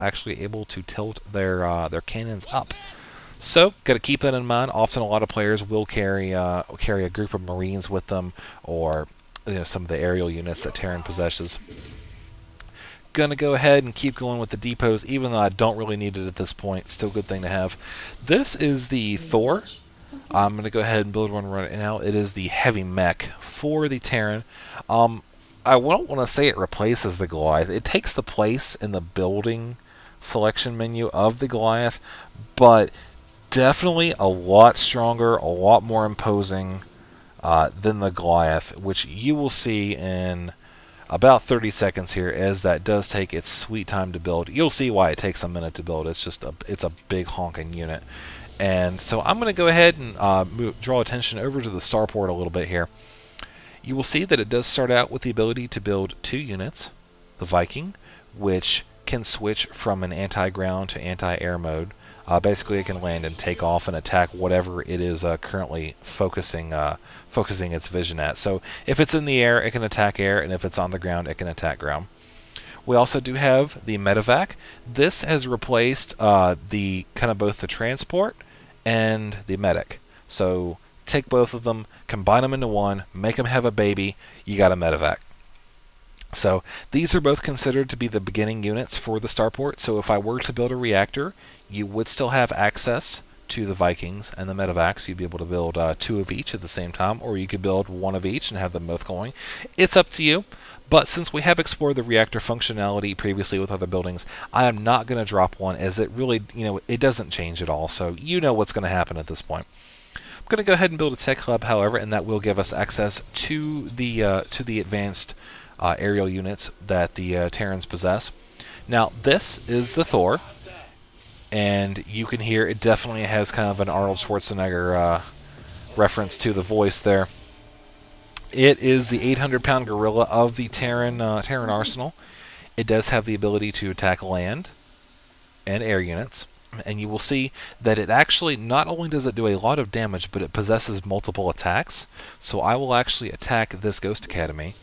actually able to tilt their cannons up. So, got to keep that in mind. Often, a lot of players will carry a group of Marines with them, or some of the aerial units that Terran possesses. Gonna go ahead and keep going with the depots, even though I don't really need it at this point. Still a good thing to have. This is the Thor. I'm gonna go ahead and build one right now. It is the heavy mech for the Terran. I don't want to say it replaces the Goliath. It takes the place in the building selection menu of the Goliath, but definitely a lot stronger, a lot more imposing than the Goliath, which you will see in about 30 seconds here, as that does take its sweet time to build. You'll see why it takes a minute to build. It's a big honking unit. And so I'm going to go ahead and draw attention over to the starport a little bit here. You will see that it does start out with the ability to build 2 units. The Viking, which can switch from an anti-ground to anti-air mode. Basically, it can land and take off and attack whatever it is currently focusing its vision at. So if it's in the air, it can attack air, and if it's on the ground, it can attack ground. We also do have the medevac. This has replaced the kind of both the transport and the medic. So take both of them, combine them into one, make them have a baby, you got a medevac. So these are both considered to be the beginning units for the starport. So if I were to build a reactor, you would still have access to the Vikings and the medevacs. You'd be able to build 2 of each at the same time, or you could build 1 of each and have them both going. It's up to you. But since we have explored the reactor functionality previously with other buildings, I am not going to drop one, as it really, it doesn't change at all. So you know what's going to happen at this point. I'm going to go ahead and build a tech hub, however, and that will give us access to the advanced aerial units that the Terrans possess. Now, this is the Thor, and you can hear it definitely has kind of an Arnold Schwarzenegger reference to the voice there. It is the 800-pound gorilla of the Terran arsenal. It does have the ability to attack land and air units, and you will see that it actually, not only does it do a lot of damage, but it possesses multiple attacks. So I will actually attack this Ghost Academy,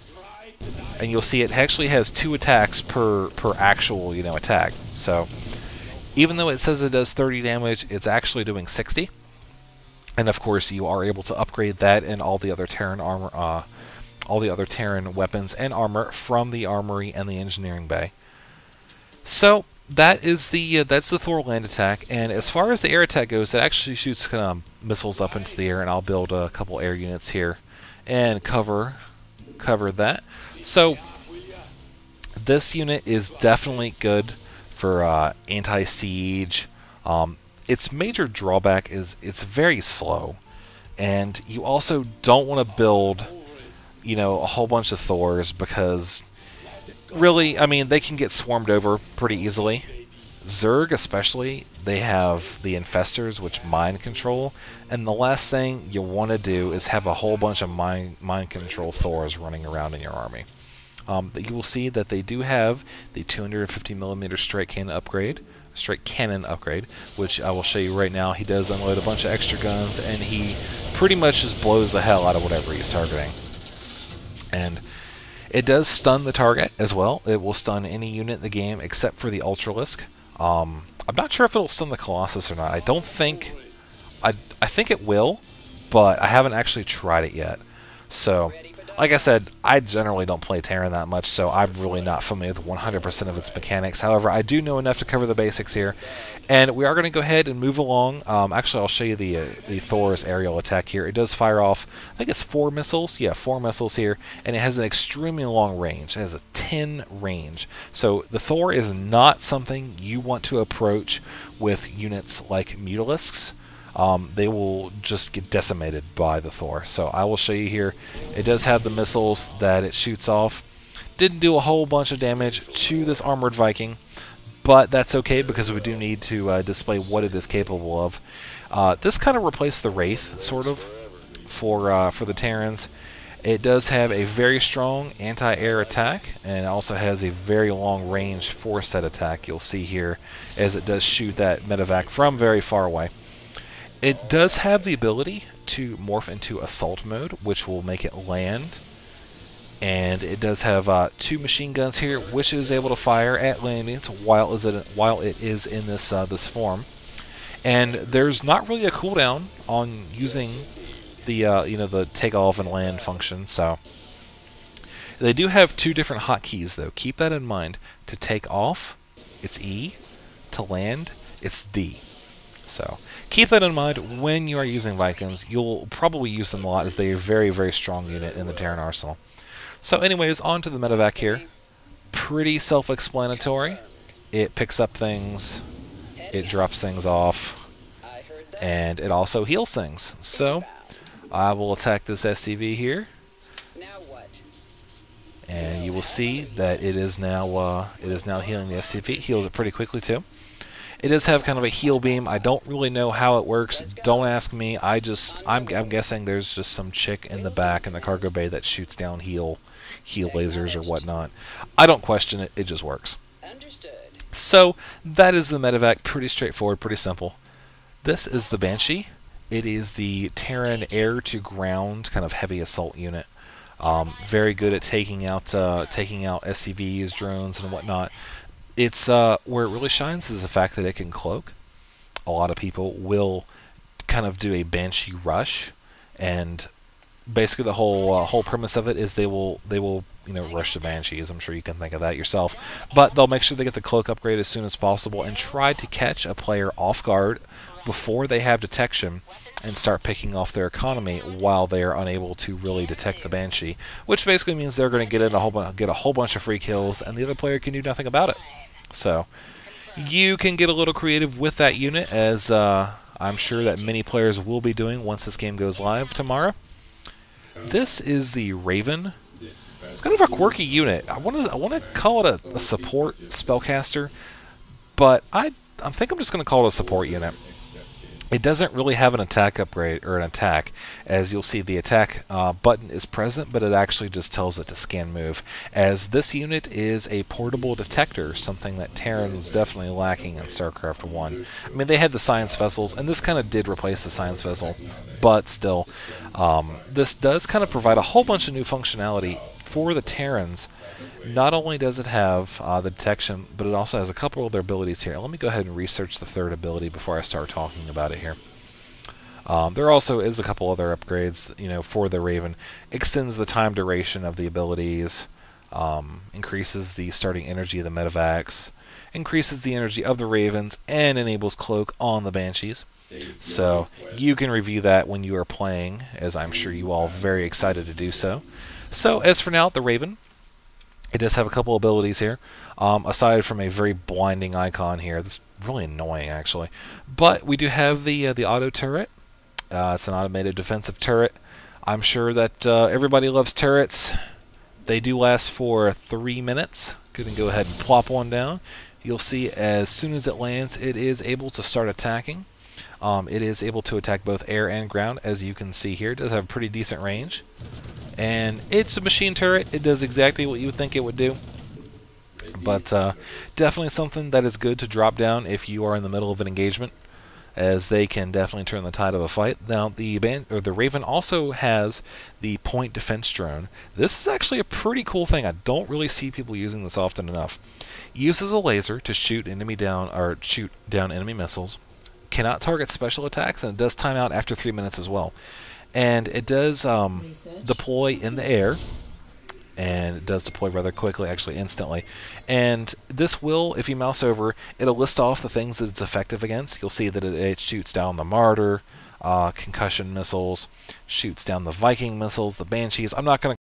and you'll see it actually has 2 attacks per actual attack. So even though it says it does 30 damage, it's actually doing 60. And of course, you are able to upgrade that and all the other Terran armor, all the other Terran weapons and armor from the armory and the engineering bay. So that is that's the Thor land attack. And as far as the air attack goes, it actually shoots kind of missiles up into the air, and I'll build a couple air units here and cover that. So this unit is definitely good for anti-siege. Its major drawback is it's very slow, and you also don't want to build, a whole bunch of Thors, because really, I mean, they can get swarmed over pretty easily. Zerg especially, they have the infestors, which mind control, and the last thing you want to do is have a whole bunch of mind control Thors running around in your army. You will see that they do have the 250mm straight cannon upgrade, which I will show you right now. He does unload a bunch of extra guns, and he pretty much just blows the hell out of whatever he's targeting. And it does stun the target as well. It will stun any unit in the game except for the Ultralisk. I'm not sure if it'll stun the Colossus or not. I don't think... I think it will, but I haven't actually tried it yet. So, like I said, I generally don't play Terran that much, so I'm really not familiar with 100% of its mechanics. However, I do know enough to cover the basics here. And we are going to go ahead and move along. Actually, I'll show you the Thor's aerial attack here. It does fire off, I think it's 4 missiles. Yeah, 4 missiles here. And it has an extremely long range. It has a 10 range. So the Thor is not something you want to approach with units like Mutalisks. They will just get decimated by the Thor. So I will show you here. It does have the missiles that it shoots off. Didn't do a whole bunch of damage to this armored Viking, but that's okay, because we do need to display what it is capable of. This kind of replaced the Wraith, sort of, for the Terrans. It does have a very strong anti-air attack, and also has a very long range force-set attack. You'll see here as it does shoot that medevac from very far away. It does have the ability to morph into assault mode, which will make it land And it does have 2 machine guns here, which it is able to fire at landings while it is in this form. And there's not really a cooldown on using the the takeoff and land function. So they do have 2 different hotkeys though. Keep that in mind. To take off, it's E. To land, it's D. So keep that in mind when you are using Vikings. You'll probably use them a lot as they are a very, very strong unit in the Terran arsenal. So anyways, on to the medevac here. Pretty self-explanatory. It picks up things, it drops things off, and it also heals things. So I will attack this SCV here, and you will see that it is now healing the SCV. It heals it pretty quickly too. It does have kind of a heal beam. I don't really know how it works. Don't ask me. I'm guessing there's just some chick in the back in the cargo bay that shoots down heal lasers or whatnot. I don't question it. It just works. Understood. So that is the medevac. Pretty straightforward. Pretty simple. This is the Banshee. It is the Terran air-to-ground kind of heavy assault unit. Very good at taking out SCVs, drones, and whatnot. It's where it really shines is the fact that it can cloak. A lot of people will kind of do a Banshee rush, and basically the whole premise of it is they will rush the Banshees. I'm sure you can think of that yourself, but they'll make sure they get the cloak upgrade as soon as possible and try to catch a player off guard before they have detection and start picking off their economy while they are unable to really detect the Banshee, which basically means they're going to get a whole bunch of free kills, and the other player can do nothing about it. So you can get a little creative with that unit, as I'm sure that many players will be doing once this game goes live tomorrow. This is the Raven. It's kind of a quirky unit. I want to call it a support spellcaster, but I think I'm just going to call it a support unit. It doesn't really have an attack upgrade or an attack, as you'll see the attack button is present, but it actually just tells it to scan move, as this unit is a portable detector, something that Terran was definitely lacking in Starcraft 1. I mean, they had the science vessels, and this kind of did replace the science vessel, but still, this does kind of provide a whole bunch of new functionality for the Terrans. Not only does it have the detection, but it also has a couple of their abilities here. Let me go ahead and research the third ability before I start talking about it here. There also is a couple other upgrades, for the Raven. Extends the time duration of the abilities, increases the starting energy of the medevacs, increases the energy of the Ravens, and enables cloak on the Banshees. So you can review that when you are playing, as I'm sure you all are very excited to do so. So as for now, the Raven, it does have a couple abilities here, aside from a very blinding icon here. That's really annoying, actually. But we do have the auto turret. It's an automated defensive turret. I'm sure that everybody loves turrets. They do last for 3 minutes. Go ahead and plop one down. You'll see as soon as it lands, it is able to start attacking. It is able to attack both air and ground, as you can see here. It does have a pretty decent range. And it's a machine turret. It does exactly what you would think it would do. But definitely something that is good to drop down if you are in the middle of an engagement, as they can definitely turn the tide of a fight. Now, the Raven also has the point defense drone. This is actually a pretty cool thing. I don't really see people using this often enough. Uses a laser to shoot enemy down, or shoot down enemy missiles. Cannot target special attacks, and it does time out after 3 minutes as well. And it does deploy in the air, and it does deploy rather quickly, actually instantly. And this will, if you mouse over, it'll list off the things that it's effective against. You'll see that it shoots down the Martyr, concussion missiles, shoots down the Viking missiles, the Banshees. I'm not going